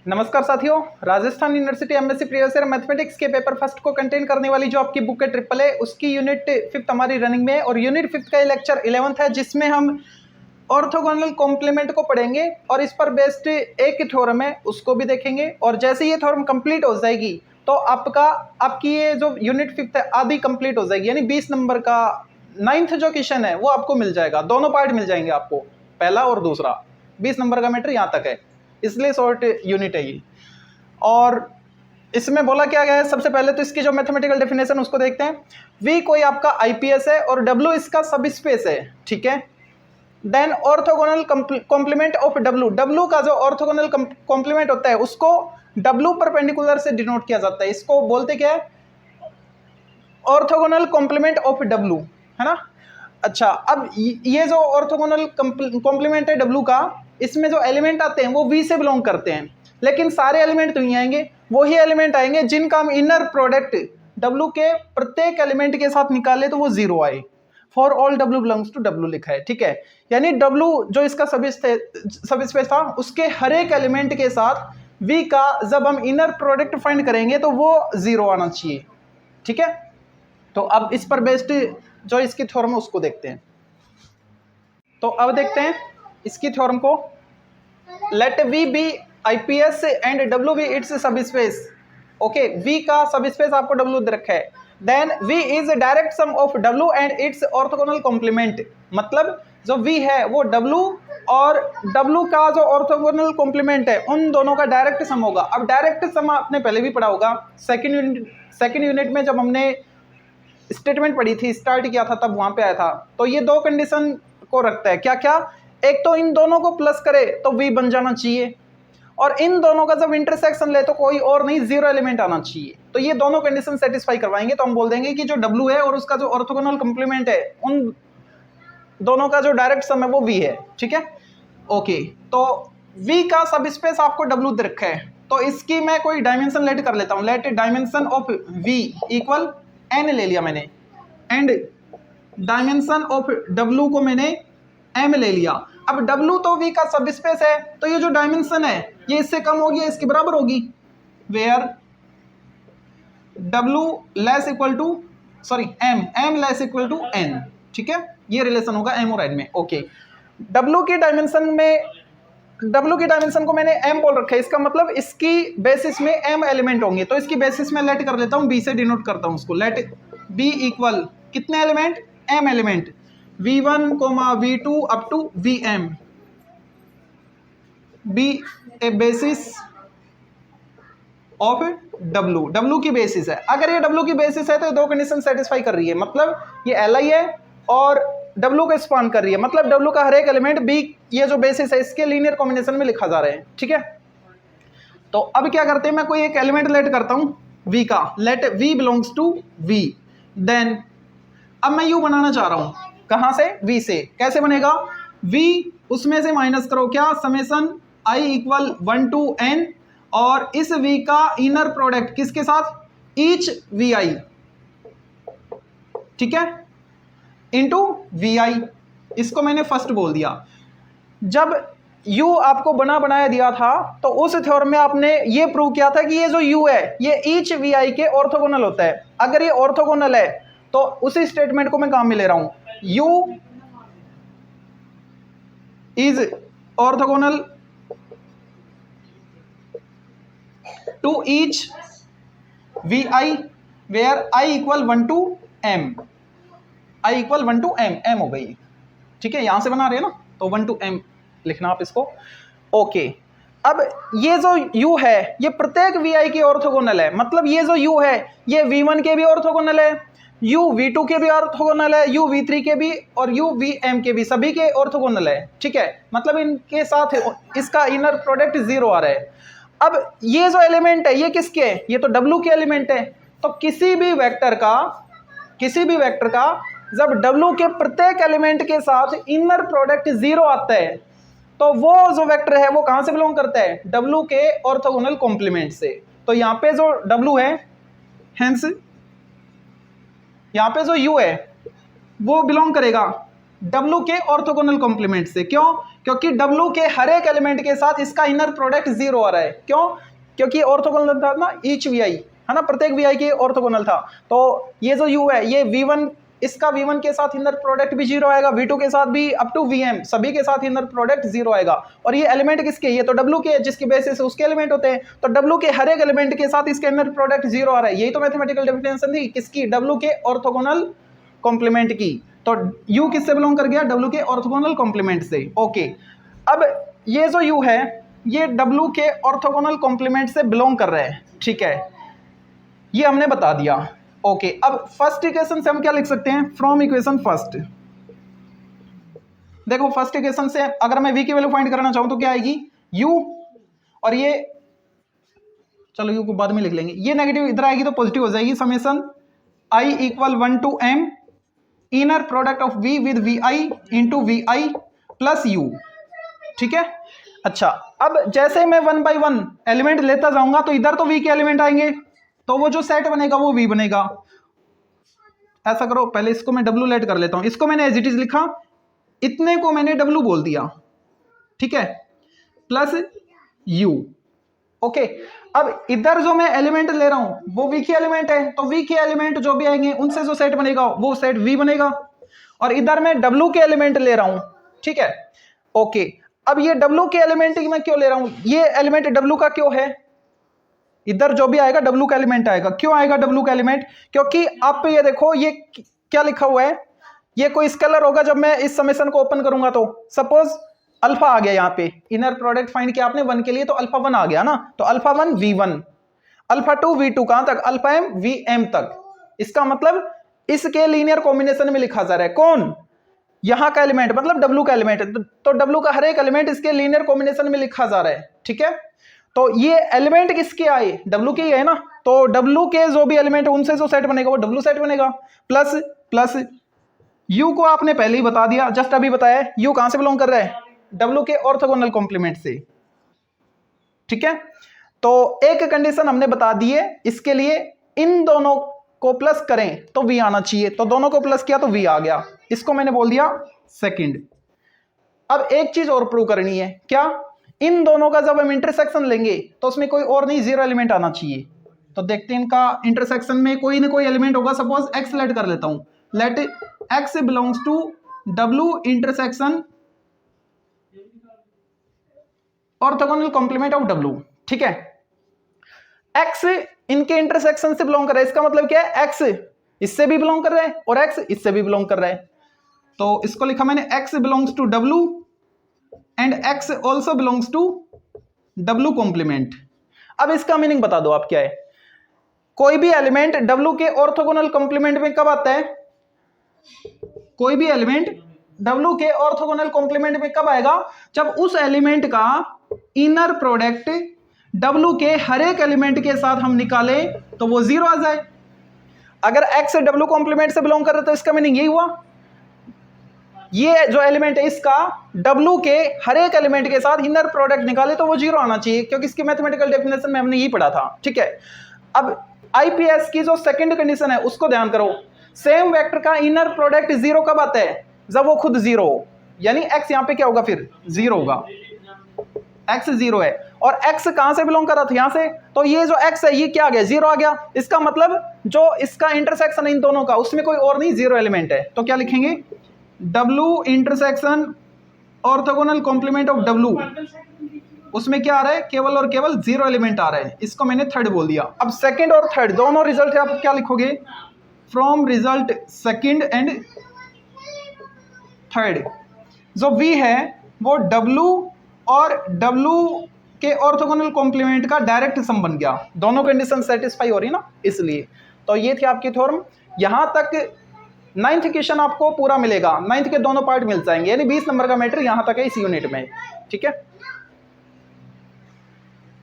नमस्कार साथियों, Rajasthan university MSc previous year mathematics के पेपर फर्स्ट को कंटेन करने वाली जो आपकी बुक है ट्रिपल ए, उसकी यूनिट 5 हमारी रनिंग में है और यूनिट 5 का ये लेक्चर 11th है जिसमें हम ऑर्थोगोनल कॉम्प्लीमेंट को पढ़ेंगे और इस पर बेस्ड एक थ्योरम है उसको भी देखेंगे। और जैसे ये थ्योरम कंप्लीट हो जाएगी तो आपकी ये जो यूनिट 5 है आधी कंप्लीट हो जाएगी, यानी 20 नंबर का 9th जो क्वेश्चन है वो आपको मिल जाएगा। दोनों पार्ट मिल जाएंगे आपको, पहला और दूसरा। 20 नंबर का मैटर यहाँ तक है, इसलिए शॉर्ट यूनिट है ये। और इसमें बोला क्या गया है, सबसे पहले तो इसकी जो मैथमेटिकल डेफिनेशन उसको देखते हैं। V कोई आपका आईपीएस है और W इसका सब स्पेस है, ठीक है। Then orthogonal complement of W का जो ऑर्थोगोनल कॉम्प्लीमेंट होता है उसको W परपेंडिकुलर से डिनोट किया जाता है। इसको बोलते क्या है, ऑर्थोगोनल कॉम्प्लीमेंट ऑफ W, है ना। अच्छा, अब ये जो ऑर्थोगोनल कॉम्प्लीमेंट है W का, इसमें जो एलिमेंट आते हैं वो V से बिलोंग करते हैं, लेकिन सारे एलिमेंट तो नहीं आएंगे, वही एलिमेंट आएंगे जिनका हम इनर प्रोडक्ट W के प्रत्येक एलिमेंट के साथ निकाले तो वो 0 आए। For all W belongs to W लिखा है, ठीक है। यानी W जो इसका सब स्पेस था उसके हर एक एलिमेंट के साथ V का जब हम इनर प्रोडक्ट फाइंड करेंगे तो वो 0 आना चाहिए, ठीक है। तो अब इस पर बेस्ड जो इसकी थ्योरम है उसको देखते हैं। तो अब देखते हैं इसकी थ्योरम को। Let V be IPS and W be its subspace. Okay, V का सब स्पेस आपको W दे रखा है। Then V is direct sum of W and its orthogonal complement. मतलब जो V है वो W और W का जो ऑर्थोगोनल कॉम्प्लीमेंट है उन दोनों का डायरेक्ट सम होगा। अब डायरेक्ट सम आपने पहले भी पढ़ा होगा, सेकेंड यूनिट में जब हमने स्टेटमेंट पढ़ी थी, स्टार्ट किया था तब वहां पे आया था। तो ये दो कंडीशन को रखता है, क्या क्या। एक तो इन दोनों को प्लस करे तो V बन जाना चाहिए, और इन दोनों का जब इंटरसेक्शन ले तो कोई और नहीं, 0 एलिमेंट आना चाहिए। तो ये दोनों कंडीशन सेटिस्फाई करवाएंगे तो हम बोल देंगे कि जो W है और उसका जो ऑर्थोगोनल कॉम्प्लीमेंट है उन दोनों का जो डायरेक्ट सम है वो V है, ठीक है। ओके, तो V का सब स्पेस आपको W दे रखा है, तो इसकी मैं कोई डायमेंशन लेट कर लेता हूं। Let dimension of V equal n ले लिया मैंने, एंड डायमेंशन ऑफ W को मैंने m ले लिया। अब W तो V का सब स्पेस है, तो ये जो डायमेंशन है ये इससे कम होगी, इसके बराबर होगी, where W less equal to m less equal to n, ठीक है। ये रिलेशन होगा m और n में। ओके, W की डायमेंशन को मैंने m बोल रखा है, इसका मतलब इसकी बेसिस में m एलिमेंट होंगे, तो इसकी बेसिस में लेट कर लेता हूं, b से डिनोट करता हूं उसको। लेट b इक्वल कितने element, m element, v1, v2 up to vm, be a basis of W की बेसिस है। अगर ये W की बेसिस है तो ये दो कंडीशन सेटिस्फाई कर रही है, मतलब ये Li है और W को स्पान कर रही है, मतलब W का हर एक एलिमेंट B ये जो बेसिस है इसके लीनियर कॉम्बिनेशन में लिखा जा रहा है, ठीक है। तो अब क्या करते हैं, मैं कोई एक एलिमेंट लेट करता हूं V का, let V belongs to V। Then अब मैं U बनाना चाह रहा हूं, कहां से, V से। कैसे बनेगा, V उसमें से माइनस करो क्या, summation I equal 1 to n, और इस V का इनर प्रोडक्ट किसके साथ, ईच VI, ठीक है, इंटू VI। इसको मैंने फर्स्ट बोल दिया। जब U आपको बनाया दिया था तो उस थ्योरम में आपने ये प्रूव किया था कि ये जो U है ये ईच VI के ऑर्थोगोनल होता है। अगर ये ऑर्थोगोनल है तो उसी स्टेटमेंट को मैं काम में ले रहा हूं, U is orthogonal to each VI where I equal 1 to m, I equal 1 to m हो गई, ठीक है। यहां से बना रहे हैं ना, तो 1 टू m लिखना आप इसको। ओके, अब ये जो U है ये प्रत्येक VI की ऑर्थोगोनल है, मतलब ये जो U है ये V1 के भी ऑर्थोगोनल है, U V2 के भी ऑर्थोगोनल है, U V3 के भी और U Vm के भी, सभी के ऑर्थोगोनल है, ठीक है। मतलब इनके साथ इसका इनर प्रोडक्ट 0 आ रहा है। अब ये जो एलिमेंट है ये किसके है, ये तो W के एलिमेंट है। तो किसी भी वेक्टर का जब W के प्रत्येक एलिमेंट के साथ इनर प्रोडक्ट 0 आता है तो वो जो वेक्टर है वो कहां से बिलोंग करता है, W के ऑर्थोगोनल कॉम्प्लीमेंट से। तो यहां पे जो W है, हेंस यहां पे जो U है वो बिलोंग करेगा W के ऑर्थोगोनल कॉम्प्लीमेंट से। क्यों, क्योंकि W के हर एक एलिमेंट के साथ इसका इनर प्रोडक्ट 0 आ रहा है। क्यों? क्योंकि ऑर्थोगोनल था ना, ईच VI है ना, प्रत्येक VI के ऑर्थोगोनल था। तो ये जो U है ये V1, इसका V1 के साथ इनर प्रोडक्ट भी 0 आएगा, V2 के साथ भी अप टू VM सभी के साथ इनर प्रोडक्ट 0 आएगा। और ये एलिमेंट किसके? ये तो W के, जिसकी बेसिस से उसके एलिमेंट होते हैं। तो W के हर एक एलिमेंट के साथ इसका इनर प्रोडक्ट 0 आ रहा है। यही तो मैथमेटिकल डेफिनेशन थी किसकी? W के ऑर्थोगोनल कॉम्प्लीमेंट की। तो U किससे बिलोंग कर गया? W के ऑर्थोगोनल कॉम्प्लीमेंट से। ओके, अब ये जो U है ये W के ऑर्थोगोनल कॉम्प्लीमेंट से बिलोंग कर रहे हैं, ठीक है, ये हमने बता दिया। ओके, अब फर्स्ट इक्वेशन से हम क्या लिख सकते हैं? फ्रॉम इक्वेशन फर्स्ट, देखो फर्स्ट इक्वेशन से अगर मैं V की वैल्यू फाइंड करना चाहूं तो क्या आएगी? U, और ये चलो U को बाद में लिख लेंगे, ये नेगेटिव इधर आएगी तो पॉजिटिव हो जाएगी। Summation I equal 1 to M inner product of V with VI into VI plus U, ठीक है। अच्छा, अब जैसे मैं 1 by 1 एलिमेंट लेता जाऊंगा तो इधर तो V के एलिमेंट आएंगे, तो वो जो सेट बनेगा वो V बनेगा। ऐसा करो, पहले इसको मैं W लेट कर लेता हूं, इसको मैंने एज इट इज लिखा, इतने को मैंने W बोल दिया, ठीक है, प्लस U। ओके, अब इधर जो मैं एलिमेंट ले रहा हूं वो V के एलिमेंट है, तो V के एलिमेंट जो भी आएंगे उनसे जो सेट बनेगा वो सेट V बनेगा। और इधर मैं W के एलिमेंट ले रहा हूं, ठीक है। ओके, अब ये W के एलिमेंट मैं क्यों ले रहा हूं? ये एलिमेंट W का क्यों है? इधर जो भी आएगा W का एलिमेंट आएगा। क्यों आएगा W का एलिमेंट? क्योंकि आप ये देखो ये क्या लिखा हुआ है, ये कोई स्केलर होगा। जब मैं इस समेशन को ओपन करूंगा तो सपोज अल्फा आ गया, यहाँ पे इनर प्रोडक्ट फाइंड किया आपने 1 के लिए, तो अल्फा 1 आ गया ना, तो अल्फा 1 V1, अल्फा 2 V2, कहां तक? अल्फा M VM तक। इसका मतलब इसके लीनियर कॉम्बिनेशन में लिखा जा रहा है कौन? यहां का एलिमेंट, मतलब W का एलिमेंट। तो W का हर एक एलिमेंट इसके लीनियर कॉम्बिनेशन में लिखा जा रहा है, ठीक है। तो ये एलिमेंट किसके आए? W के ही है ना, तो W के जो भी एलिमेंट है उनसे जो सेट बनेगा वो W सेट बनेगा। प्लस प्लस U को आपने पहले ही बता दिया, जस्ट अभी बताया, U कहां से बिलोंग कर रहा है? W के ऑर्थोगोनल कॉम्प्लीमेंट से, ठीक है। तो एक कंडीशन हमने बता दी है, इसके लिए इन दोनों को प्लस करें तो V आना चाहिए, तो दोनों को प्लस किया तो V आ गया, इसको मैंने बोल दिया सेकंड। अब एक चीज और प्रूव करनी है, क्या? इन दोनों का जब हम इंटरसेक्शन लेंगे तो उसमें कोई और नहीं, 0 एलिमेंट आना चाहिए। तो देखते हैं इनका इंटरसेक्शन में कोई ना कोई एलिमेंट होगा। सपोज X लेट कर लेता हूं, let X belongs to W intersection orthogonal complement of W, ठीक है। X इनके इंटरसेक्शन से बिलोंग कर रहा है, इसका मतलब क्या है? X इससे भी बिलोंग कर रहा है और X इससे भी बिलोंग कर रहा है, तो इसको लिखा मैंने X belongs to W and X also belongs to W complement. अब इसका मीनिंग बता दो आप क्या है? कोई भी एलिमेंट W के ऑर्थोगोनल कॉम्प्लीमेंट में कब आता है? कोई भी एलिमेंट W के ऑर्थोगोनल कॉम्प्लीमेंट में कब आएगा? जब उस एलिमेंट का इनर प्रोडक्ट W के हर एक एलिमेंट के साथ हम निकालें तो वो 0 आ जाए। अगर X W कॉम्प्लीमेंट से बिलोंग कर रहा है तो इसका मीनिंग यही हुआ, ये जो एलिमेंट है इसका W के हर एक एलिमेंट के साथ इनर प्रोडक्ट निकाले तो वो 0 आना चाहिए, क्योंकि इसकी मैथमेटिकल डेफिनेशन में हमने यही पढ़ा था, ठीक है। अब IPS की जो सेकंड कंडीशन है उसको ध्यान करो, सेम वेक्टर का इनर प्रोडक्ट 0 कब आता है? जब वो खुद 0 हो, यानी X यहाँ पे क्या होगा? फिर 0 होगा, X 0 है। और X कहां से बिलोंग कर रहा था? यहां से, तो ये जो X है ये क्या आ गया? 0 आ गया। इसका मतलब जो इसका इंटरसेक्शन है इन दोनों का उसमें कोई और नहीं, 0 एलिमेंट है। तो क्या लिखेंगे? W intersection orthogonal complement of W, उसमें क्या आ रहा है? केवल और केवल 0 एलिमेंट आ रहा है, इसको मैंने थर्ड बोल दिया। अब सेकंड और थर्ड दोनों रिजल्ट है, आप क्या लिखोगे? From result second and third, जो V है वो W और W के ऑर्थोगोनल कॉम्प्लीमेंट का डायरेक्ट सम बन गया, दोनों कंडीशन सेटिस्फाई हो रही ना, इसलिए। तो ये थी आपकी थ्योरम। यहां तक 9th क्वेश्चन आपको पूरा मिलेगा, 9th के दोनों पार्ट मिल जाएंगे, यानी 20 नंबर का मैटर यहां तक है इस यूनिट में, ठीक है।